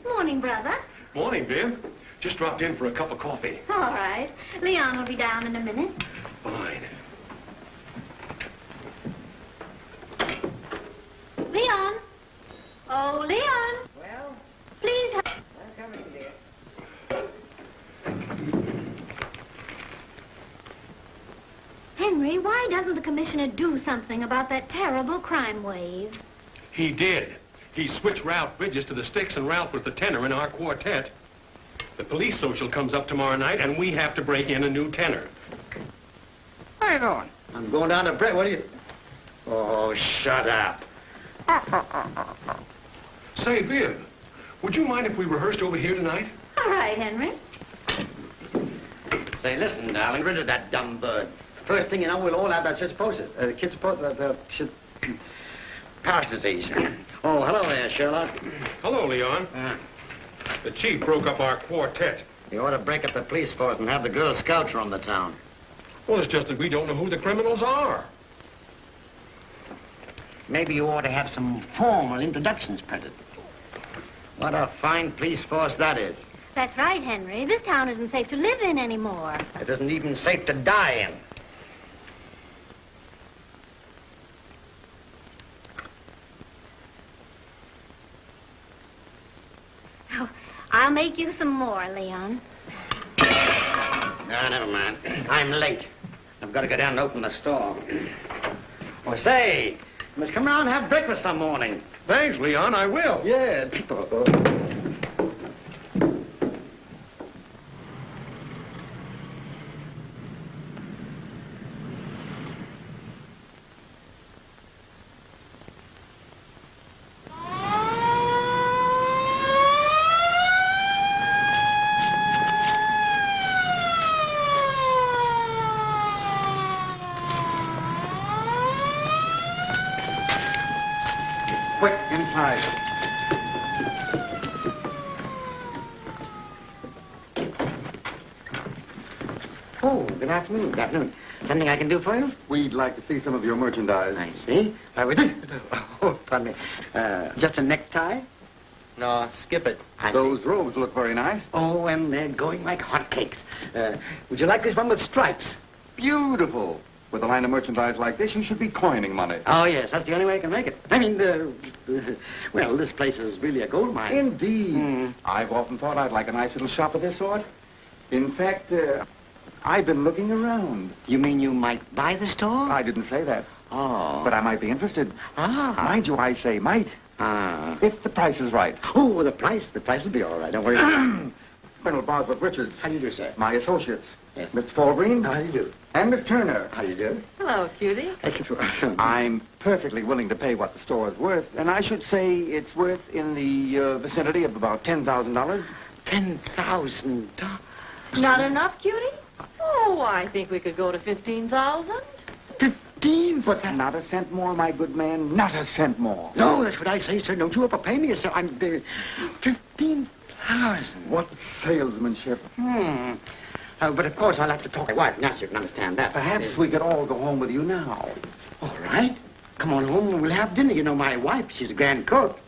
Morning, brother. Morning, Viv. Just dropped in for a cup of coffee. All right. Leon will be down in a minute. Fine. Leon. Oh, Leon. Well? Please. I'm coming, dear. Henry, why doesn't the commissioner do something about that terrible crime wave? He did. He switched Ralph Bridges to the sticks, and Ralph was the tenor in our quartet. The police social comes up tomorrow night, and we have to break in a new tenor. Where are you going? I'm going down to Brett. What are you... Oh, shut up. Say, Viv, would you mind if we rehearsed over here tonight? All right, Henry. Say, listen, darling, rid of that dumb bird. First thing you know, we'll all have that parish disease. Oh, hello there, Sherlock. Hello, Leon. The chief broke up our quartet. You ought to break up the police force and have the Girl Scouts run the town. Well, it's just that we don't know who the criminals are. Maybe you ought to have some formal introductions printed. What a fine police force that is. That's right, Henry. This town isn't safe to live in anymore. It isn't even safe to die in. Oh, I'll make you some more, Leon. No, never mind. I'm late. I've got to go down and open the store. Oh, say, you must come around and have breakfast some morning. Thanks, Leon, I will. Yeah, people. Quick, inside. Oh, good afternoon. Good afternoon. Something I can do for you? We'd like to see some of your merchandise. I see. Oh, pardon me. Just a necktie? No, skip it. I see. Those robes look very nice. Oh, and they're going like hotcakes. Would you like this one with stripes? Beautiful. With a line of merchandise like this, you should be coining money. Oh, yes, that's the only way I can make it. I mean, well, this place is really a gold mine. Indeed. I've often thought I'd like a nice little shop of this sort. In fact, I've been looking around. You mean you might buy the store? I didn't say that, Oh. but I might be interested. Ah. Mind you, I say might, Ah. if the price is right. Oh, the price will be all right. Don't worry. Colonel Bosworth Richards, How do you do, sir? my associates. Yes. Mr. Falgreen. How do you do? And Miss Turner. How do you do? Hello, cutie. I'm perfectly willing to pay what the store is worth, and I should say it's worth in the vicinity of about $10,000. $10,000. Not enough, cutie? Oh, I think we could go to 15,000. 15? But not a cent more, my good man, not a cent more. No, that's what I say, sir. Don't you overpay me, sir. I'm there. 15,000. What salesmanship. But of course I'll have to talk to my wife. Now, you can understand that. Perhaps we could all go home with you now. All right. Come on home and we'll have dinner. You know, my wife, she's a grand cook.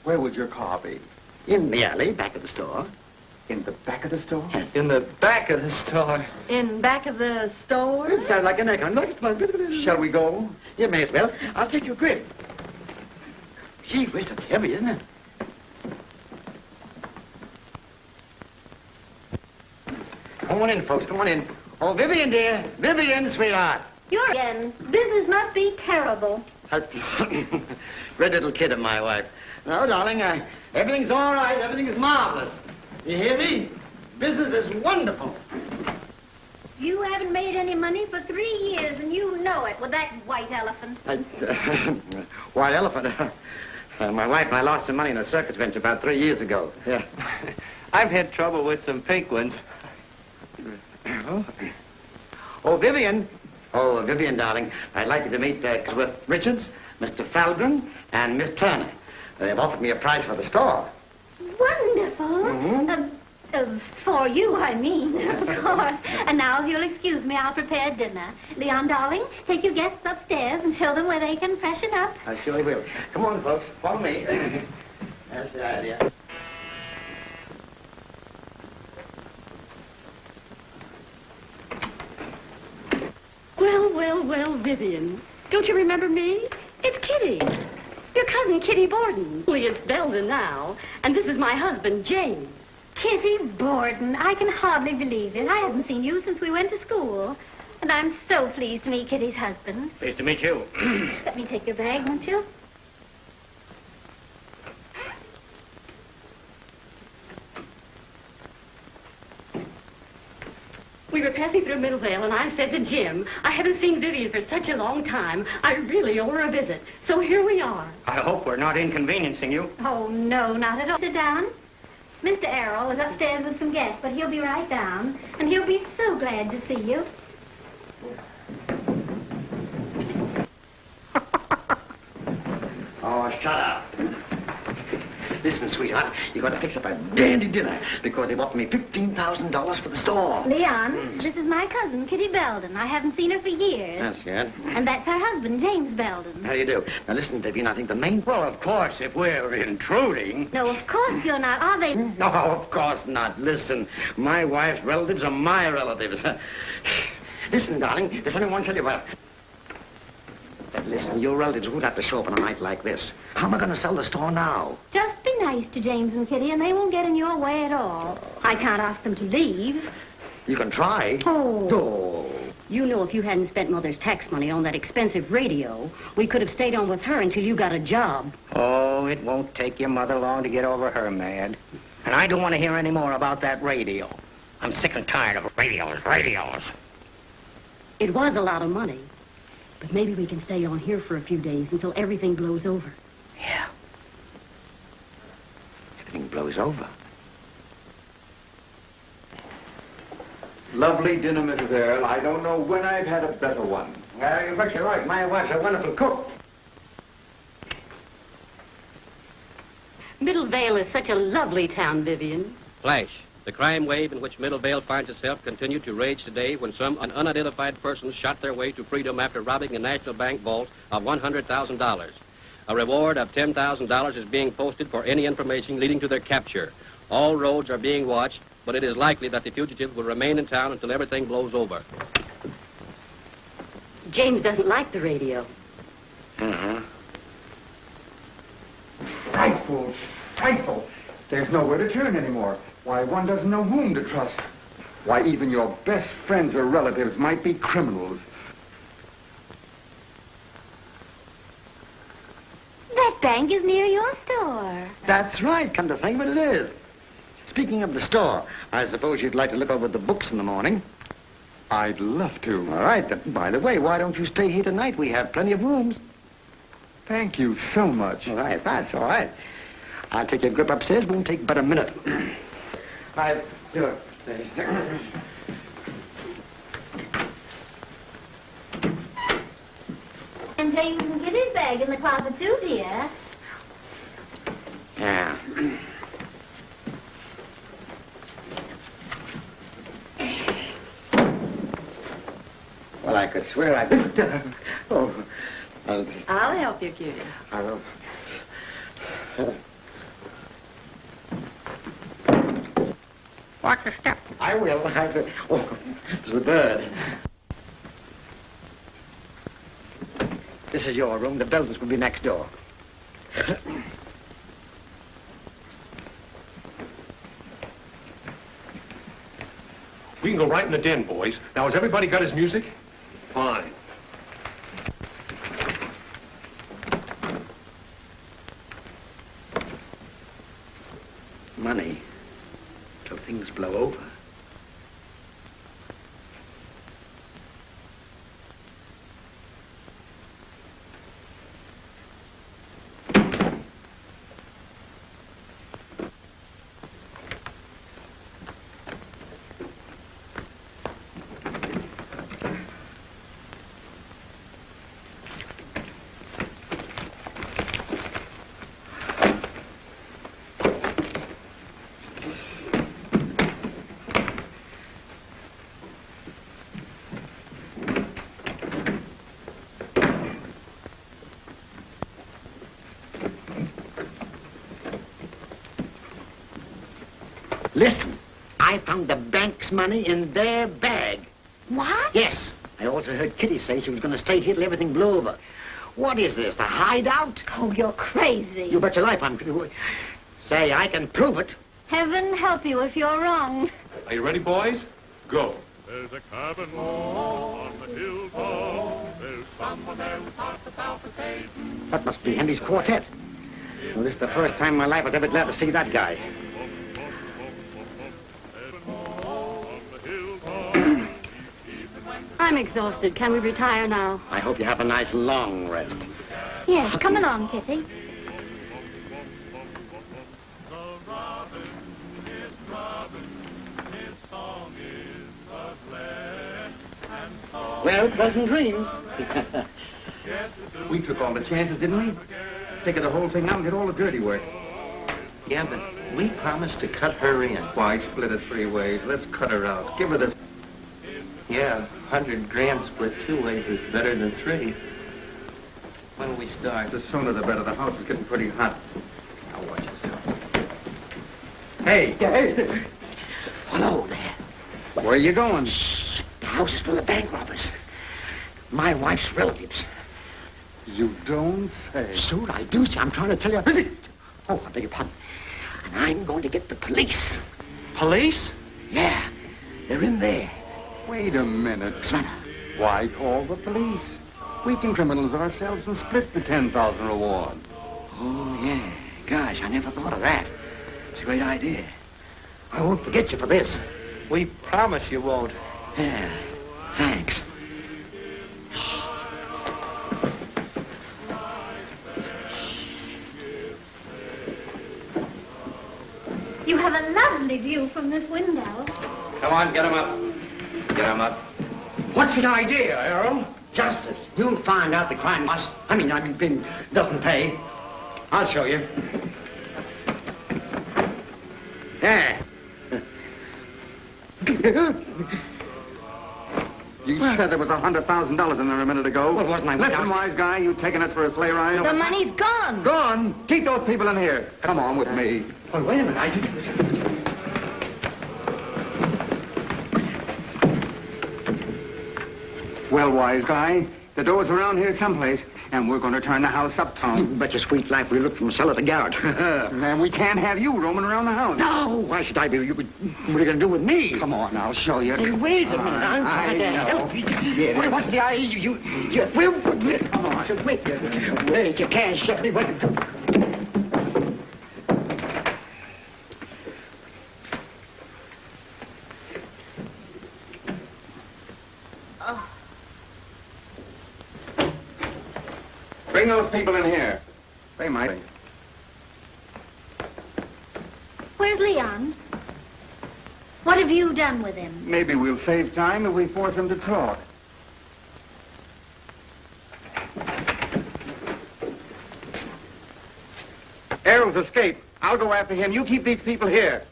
Where would your car be? In the alley, back of the store. In the back of the store? In the back of the store. In back of the store? It sounds like an echo. Shall we go? You may as well. I'll take your grip. Gee whiz, that's heavy, isn't it? Come on in, folks. Come on in. Oh, Vivian, dear. Vivian, sweetheart. You're again. Business must be terrible. Red little kid of my wife. No, darling, everything's all right. Everything's marvelous. You hear me? Business is wonderful. You haven't made any money for 3 years, and you know it with that white elephant. White elephant? My wife and I lost some money in a circus venture about 3 years ago. Yeah. I've had trouble with some pink ones. Oh, Vivian. Oh, Vivian, darling, I'd like you to meet with Richards, Mr. Falgren, and Miss Turner. They've offered me a price for the store. Wonderful. For you, I mean, of course. And now, if you'll excuse me, I'll prepare dinner. Leon, darling, take your guests upstairs and show them where they can freshen up. I surely will. Come on, folks. Follow me. That's the idea. well, Vivian. Don't you remember me? It's Kitty. Your cousin, Kitty Borden. Only it's Belden now. And this is my husband, James. Kitty Borden, I can hardly believe it. I haven't seen you since we went to school. And I'm so pleased to meet Kitty's husband. Pleased to meet you. Let me take your bag, won't you? We were passing through Middlevale, and I said to Jim, I haven't seen Vivian for such a long time. I really owe her a visit. So here we are. I hope we're not inconveniencing you. Oh, no, not at all. Sit down. Mr. Errol is upstairs with some guests, but he'll be right down. And he'll be so glad to see you. Oh, shut up. Listen, sweetheart, you got to fix up a dandy dinner because they've offered me $15,000 for the store. Leon, this is my cousin, Kitty Belden. I haven't seen her for years. That's good. And that's her husband, James Belden. How do you do? Now, listen, Vivian, I think the main... Well, of course, if we're intruding... No, of course you're not, are they? No, of course not. Listen, my wife's relatives are my relatives. Listen, darling, there's something I want to tell you about. Said, listen, your relatives won't have to show up on a night like this. How am I going to sell the store now? Just be nice to James and Kitty, and they won't get in your way at all. I can't ask them to leave. You can try. Oh. Oh. You know if you hadn't spent Mother's tax money on that expensive radio, we could have stayed on with her until you got a job. Oh, it won't take your mother long to get over her mad. And I don't want to hear any more about that radio. I'm sick and tired of radios. It was a lot of money. But maybe we can stay on here for a few days until everything blows over. Yeah. Everything blows over. Lovely dinner, Mrs. Errol. I don't know when I've had a better one. Well, but you're right. My wife's a wonderful cook. Middlevale is such a lovely town, Vivian. Flash. The crime wave in which Middlevale finds itself continued to rage today when some unidentified persons shot their way to freedom after robbing a National Bank vault of $100,000. A reward of $10,000 is being posted for any information leading to their capture. All roads are being watched, but it is likely that the fugitives will remain in town until everything blows over. James doesn't like the radio. Uh-huh. Frightful, frightful. There's nowhere to turn anymore. Why, one doesn't know whom to trust. Why, even your best friends or relatives might be criminals. That bank is near your store. That's right. Come to think of it, it is. Speaking of the store, I suppose you'd like to look over the books in the morning. I'd love to. All right. By the way, why don't you stay here tonight? We have plenty of rooms. Thank you so much. All right. That's all right. I'll take your grip upstairs. Won't take but a minute. I'll do it. And James and Kitty's bag in the closet too, dear. Yeah. Well, I could swear I did. Oh, I'll help you, cutie. I will. Watch the step. I will. Oh, it's the bird. This is your room. The Beldens will be next door. We can go right in the den, boys. Now, has everybody got his music? Fine. Money till things blow over. Listen, I found the bank's money in their bag. What? Yes, I also heard Kitty say she was going to stay here till everything blew over. What is this, a hideout? Oh, you're crazy. You bet your life I'm... Say, I can prove it. Heaven help you if you're wrong. Are you ready, boys? Go. There's a cabin on the hilltop. There's someone there who talks about the fate. That must be Henry's quartet. Well, this is the first time in my life I was ever glad to see that guy. I'm exhausted. Can we retire now? I hope you have a nice long rest. Yes, come along, Kitty. Well, pleasant dreams. We took all the chances, didn't we? Figure the whole thing out and get all the dirty work. Yeah, but we promised to cut her in. Why split it 3 ways? Let's cut her out. Give her this. Yeah, 100 grand split 2 ways is better than 3. When do we start? The sooner the better. The house is getting pretty hot. Now watch yourself. Hey! Hey. Hello there. Where are you going? Shh. The house is full of bank robbers. My wife's relatives. You don't say. Sure, I do, sir. I'm trying to tell you. Oh, I beg your pardon. And I'm going to get the police. Police? Yeah, they're in there. Wait a minute. What's the matter? Why call the police? We can criminals ourselves and split the 10,000 reward. Oh, yeah. Gosh, I never thought of that. It's a great idea. I won't forget you for this. We promise you won't. Yeah, thanks. You have a lovely view from this window. Come on, get him up. Get him up. What's the idea, Errol? Justice. You'll find out the crime doesn't pay. I'll show you. Yeah. You said there was $100,000 in there a minute ago. Well, wasn't I? Listen, wise guy, you taking us for a sleigh ride? The money's gone. Gone? Keep those people in here. Come on with me. Well, wait a minute. Well, wise guy, the door's around here someplace, and we're going to turn the house uptown. Bet your sweet life we look from cellar to garret. And we can't have you roaming around the house. No, why should I be? What are you going to do with me? Come on, I'll show you. Hey, wait a minute. I'm trying to help you. What's the idea? You come on. Wait, you can't shut me. Bring those people in here. They might. Where's Leon? What have you done with him? Maybe we'll save time if we force him to talk. Errol's escaped. I'll go after him. You keep these people here.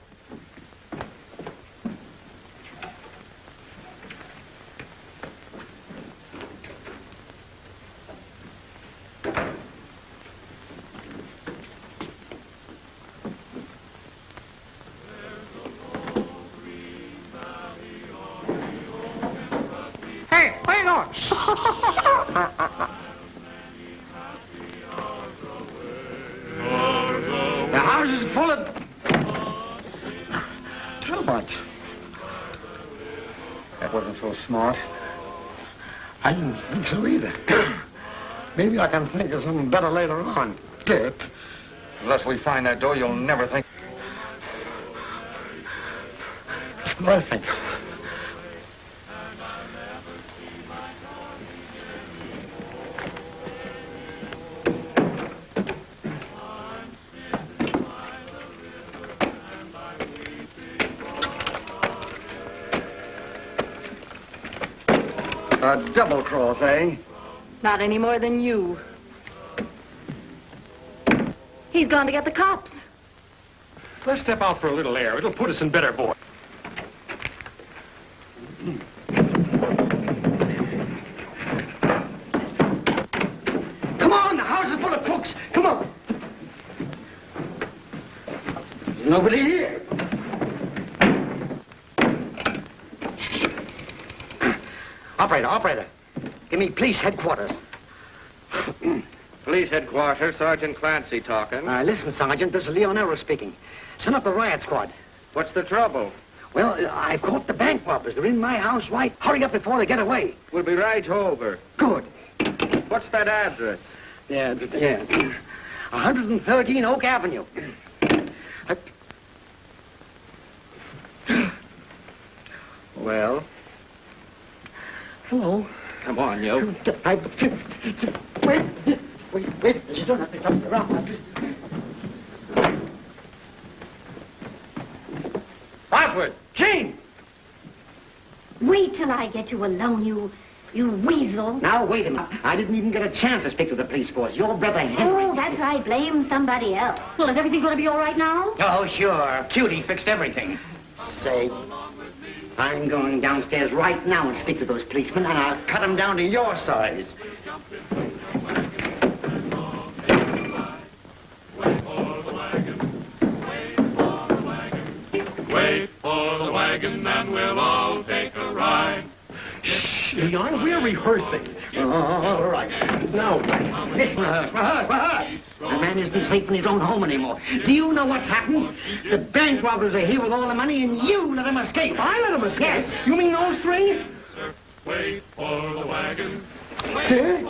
Hey, where you going? The house is full of... Talbot. That wasn't so smart. I didn't think so either. Maybe I can think of something better later on. Unless we find that door, you'll never think. That's what I think. A double cross, eh? Not any more than you. He's gone to get the cops. Let's step out for a little air. It'll put us in better voice. Come on, the house is full of crooks. Come on. There's nobody here. Operator. Give me police headquarters. Police headquarters, Sergeant Clancy talking. Listen, Sergeant, this is Leon Errol speaking. Send up the riot squad. What's the trouble? Well, I caught the bank robbers. They're in my house, right? Hurry up before they get away. We'll be right over. Good. What's that address? Yeah. 113 Oak Avenue. Well, Hello. come on, you. Wait. You don't have to turn around. Oswald! Jane! Wait till I get you alone, you weasel. Now, wait a minute. I didn't even get a chance to speak to the police force. Your brother Henry... Oh, that's right. Blame somebody else. Well, is everything going to be all right now? Oh, sure. Cutie fixed everything. Say, I'm going downstairs right now and speak to those policemen, and I'll cut them down to your size. Wait for the wagon and we'll all take a ride. Shh, Leon, we're rehearsing. All right. Now, Listen, rehearse. The man isn't safe in his own home anymore. Do you know what's happened? The bank robbers are here with all the money, and you let them escape. I let him escape? Yes. You mean those three? Wait for the wagon. Sir?